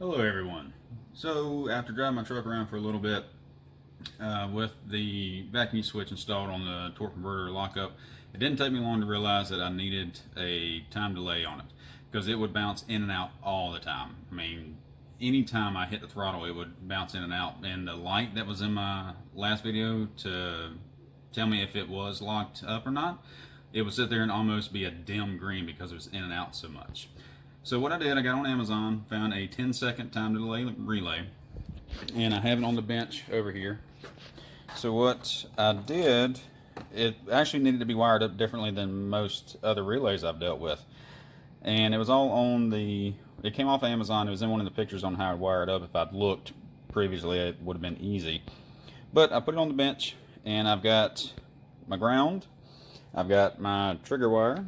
Hello everyone. So after driving my truck around for a little bit with the vacuum switch installed on the torque converter lockup, it didn't take me long to realize that I needed a time delay on it because it would bounce in and out all the time. I mean, anytime I hit the throttle it would bounce in and out, and the light that was in my last video to tell me if it was locked up or not, it would sit there and almost be a dim green because it was in and out so much. So what I did, I got on Amazon, found a 10-second time delay relay, and I have it on the bench over here. So what I did, it actually needed to be wired up differently than most other relays I've dealt with. And it was all on it came off Amazon. It was in one of the pictures on how to wire it up. If I'd looked previously, it would have been easy. But I put it on the bench, and I've got my ground, I've got my trigger wire,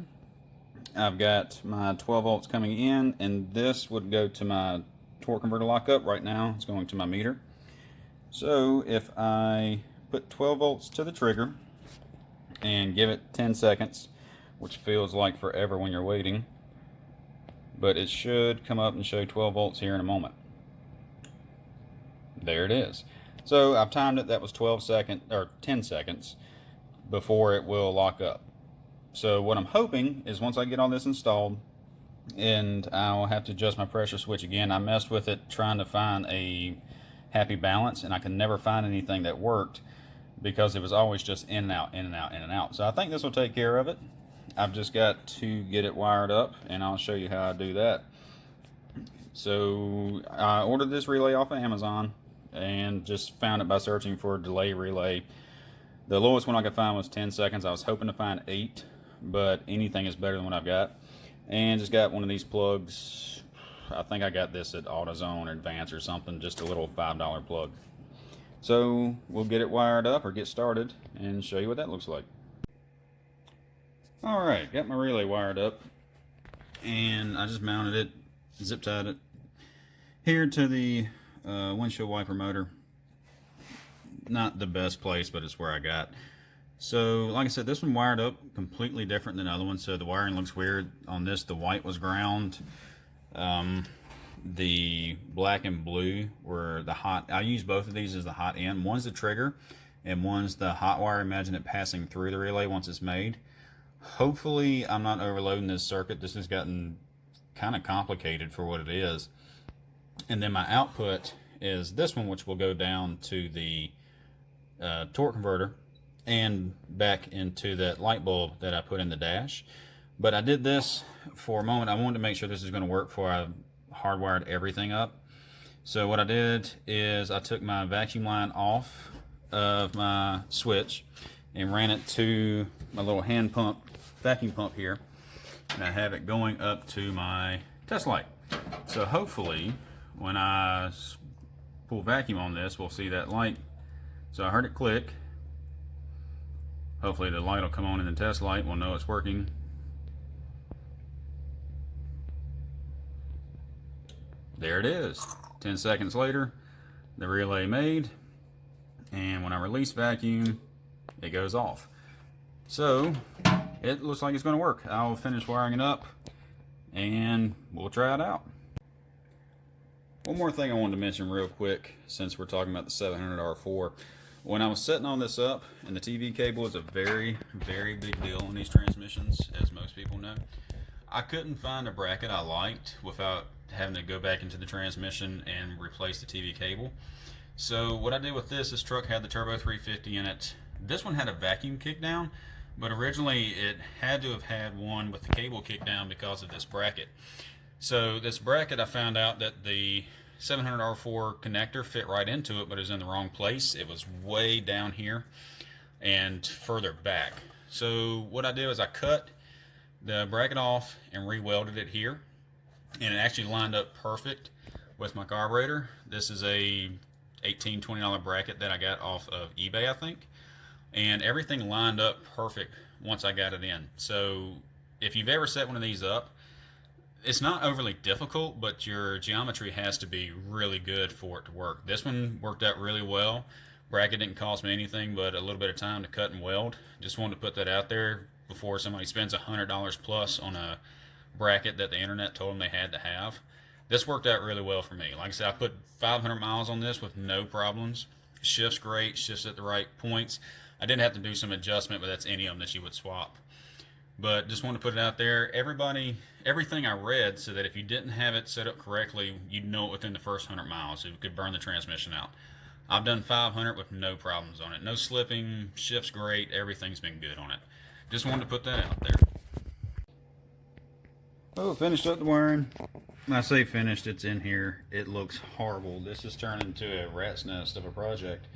I've got my 12 volts coming in, and this would go to my torque converter lockup. Right now it's going to my meter. So if I put 12 volts to the trigger and give it 10 seconds, which feels like forever when you're waiting, but it should come up and show 12 volts here in a moment. There it is. So I've timed it. That was 10 seconds before it will lock up. So what I'm hoping is once I get all this installed, and I'll have to adjust my pressure switch again. I messed with it trying to find a happy balance, and I could never find anything that worked because it was always just in and out, in and out, in and out. So I think this will take care of it. I've just got to get it wired up, and I'll show you how I do that. So I ordered this relay off of Amazon and just found it by searching for a delay relay. The lowest one I could find was 10 seconds. I was hoping to find 8, but anything is better than what I've got. And just got one of these plugs. I think I got this at AutoZone or Advance or something, just a little $5 plug. So we'll get it wired up or get started and show you what that looks like. Alright, got my relay wired up, and I just mounted it, zip tied it here to the windshield wiper motor. Not the best place, but it's where I got. So like I said, this one wired up completely different than the other one, so the wiring looks weird. On this, the white was ground, the black and blue were the hot. I use both of these as the hot end. One's the trigger and one's the hot wire. Imagine it passing through the relay once it's made. Hopefully I'm not overloading this circuit. This has gotten kind of complicated for what it is. And then my output is this one, which will go down to the torque converter and back into that light bulb that I put in the dash. But I did this for a moment. I wanted to make sure this is going to work before I hardwired everything up. So what I did is I took my vacuum line off of my switch and ran it to my little hand pump, vacuum pump here, and I have it going up to my test light. So hopefully when I pull vacuum on this, we'll see that light. So I heard it click. Hopefully the light will come on in the test light. We'll know it's working. There it is. 10 seconds later, the relay made, and when I release vacuum, it goes off. So it looks like it's going to work. I'll finish wiring it up and we'll try it out. One more thing I wanted to mention real quick, since we're talking about the 700R4. When I was setting all this up, and the TV cable is a very, very big deal in these transmissions, as most people know, I couldn't find a bracket I liked without having to go back into the transmission and replace the TV cable. So what I did with this truck had the Turbo 350 in it. This one had a vacuum kick down, but originally it had to have had one with the cable kick down because of this bracket. So this bracket, I found out that the 700R4 connector fit right into it, but it was in the wrong place. It was way down here and further back. So what I did was I cut the bracket off and re-welded it here, and it actually lined up perfect with my carburetor. This is a $18-20 bracket that I got off of eBay, I think, and everything lined up perfect once I got it in. So if you've ever set one of these up, it's not overly difficult, but your geometry has to be really good for it to work. This one worked out really well. Bracket didn't cost me anything but a little bit of time to cut and weld. Just wanted to put that out there before somebody spends $100 plus on a bracket that the internet told them they had to have. This worked out really well for me. Like I said, I put 500 miles on this with no problems. Shifts great, shifts at the right points. I did have to do some adjustment, but that's any of them that you would swap. But just want to put it out there. Everything I read said that if you didn't have it set up correctly, you'd know it within the first 100 miles. It could burn the transmission out. I've done 500 with no problems on it. No slipping, shifts great, everything's been good on it. Just wanted to put that out there. Oh, finished up the wiring. When I say finished, it's in here. It looks horrible. This has turned into a rat's nest of a project.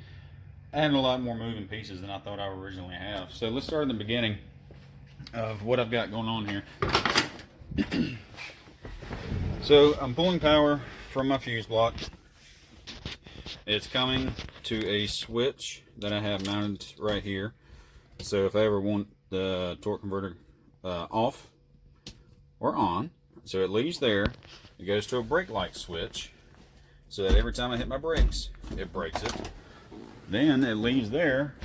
And a lot more moving pieces than I thought I would originally have. So let's start in the beginning of what I've got going on here. So I'm pulling power from my fuse block. It's coming to a switch that I have mounted right here. So if I ever want the torque converter off or on, so it leaves there, it goes to a brake light switch, so that every time I hit my brakes, it brakes it. Then it leaves there,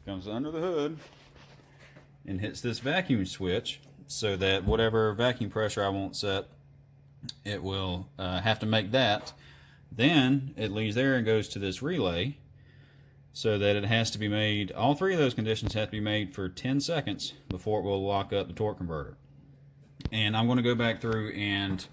comes under the hood, and hits this vacuum switch, so that whatever vacuum pressure I want set, it will have to make that. Then it leaves there and goes to this relay, so that it has to be made, all three of those conditions have to be made for 10 seconds before it will lock up the torque converter. And I'm going to go back through and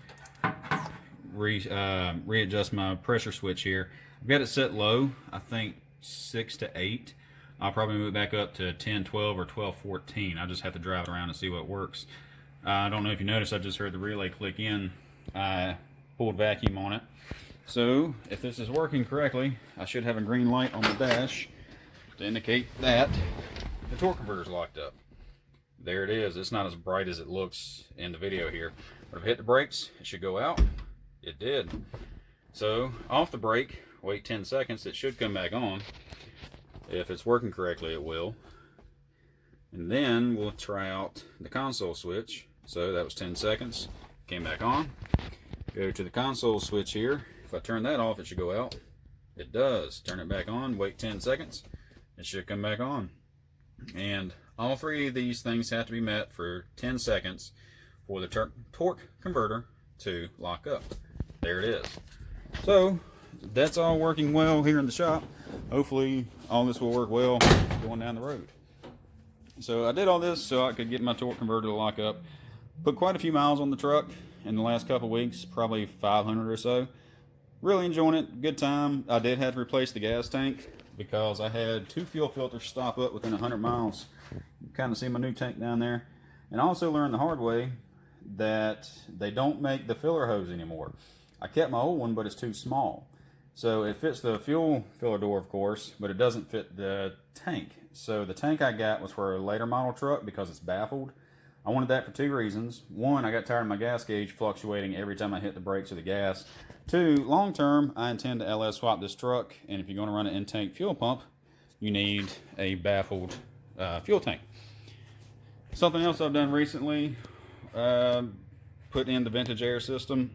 readjust my pressure switch here. I've got it set low, I think 6 to 8. I'll probably move it back up to 10, 12, or 12, 14. I just have to drive it around and see what works. I don't know if you noticed, I just heard the relay click in. I pulled vacuum on it. So if this is working correctly, I should have a green light on the dash to indicate that the torque converter is locked up. There it is. It's not as bright as it looks in the video here. But if I hit the brakes, it should go out. It did. So off the brake, wait 10 seconds, it should come back on. If it's working correctly, it will. And then we'll try out the console switch. So that was 10 seconds, came back on. Go to the console switch here. If I turn that off, it should go out. It does. Turn it back on, wait 10 seconds, it should come back on. And all three of these things have to be met for 10 seconds for the torque converter to lock up. There it is. So that's all working well here in the shop. Hopefully all this will work well going down the road. So I did all this so I could get my torque converter to lock up. Put quite a few miles on the truck in the last couple weeks, probably 500 or so. Really enjoying it, good time. I did have to replace the gas tank because I had 2 fuel filters stop up within 100 miles. You kind of see my new tank down there. And I also learned the hard way that they don't make the filler hose anymore. I kept my old one, but it's too small. So it fits the fuel filler door, of course, but it doesn't fit the tank. So the tank I got was for a later model truck because it's baffled. I wanted that for 2 reasons. 1, I got tired of my gas gauge fluctuating every time I hit the brakes or the gas. 2, long term, I intend to LS swap this truck, and if you're going to run an in-tank fuel pump, you need a baffled fuel tank. Something else I've done recently, put in the vintage air system,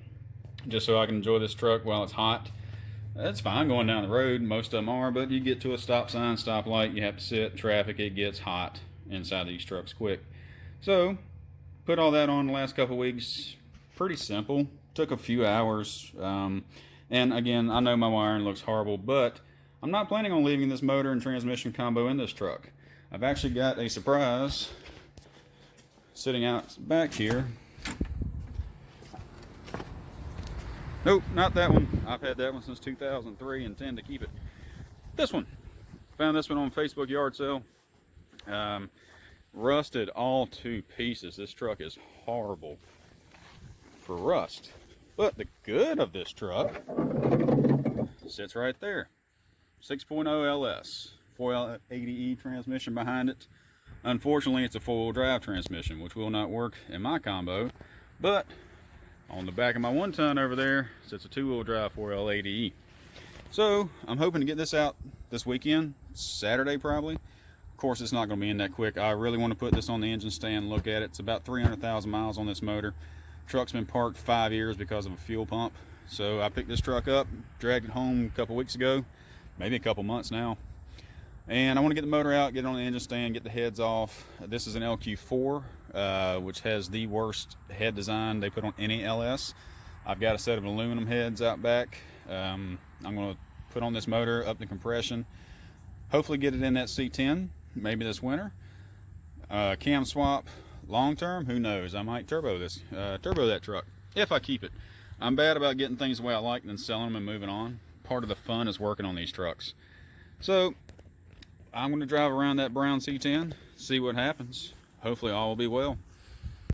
just so I can enjoy this truck while it's hot. That's fine going down the road, most of them are, but you get to a stop sign, stop light, you have to sit, traffic, it gets hot inside these trucks quick. So, put all that on the last couple weeks. Pretty simple. Took a few hours. And again, I know my wiring looks horrible, but I'm not planning on leaving this motor and transmission combo in this truck. I've actually got a surprise sitting out back here. Nope, not that one. I've had that one since 2003 and intend to keep it. This one. Found this one on Facebook yard sale. Rusted all to pieces. This truck is horrible for rust. But the good of this truck sits right there. 6.0 LS, 480E transmission behind it. Unfortunately, it's a 4-wheel drive transmission, which will not work in my combo. But on the back of my 1-ton over there sits a 2-wheel drive 4L80E. So I'm hoping to get this out this weekend, Saturday probably. Of course, it's not going to be in that quick. I really want to put this on the engine stand and look at it. It's about 300,000 miles on this motor. Truck's been parked 5 years because of a fuel pump. So I picked this truck up, dragged it home a couple weeks ago, maybe a couple months now. And I want to get the motor out, get it on the engine stand, get the heads off. This is an LQ4, which has the worst head design they put on any LS. I've got a set of aluminum heads out back. I'm going to put on this motor, up the compression, hopefully get it in that C10, maybe this winter. Cam swap, long term, who knows? I might turbo that truck, if I keep it. I'm bad about getting things the way I like and then selling them and moving on. Part of the fun is working on these trucks. So I'm going to drive around that brown C10, see what happens. Hopefully all will be well.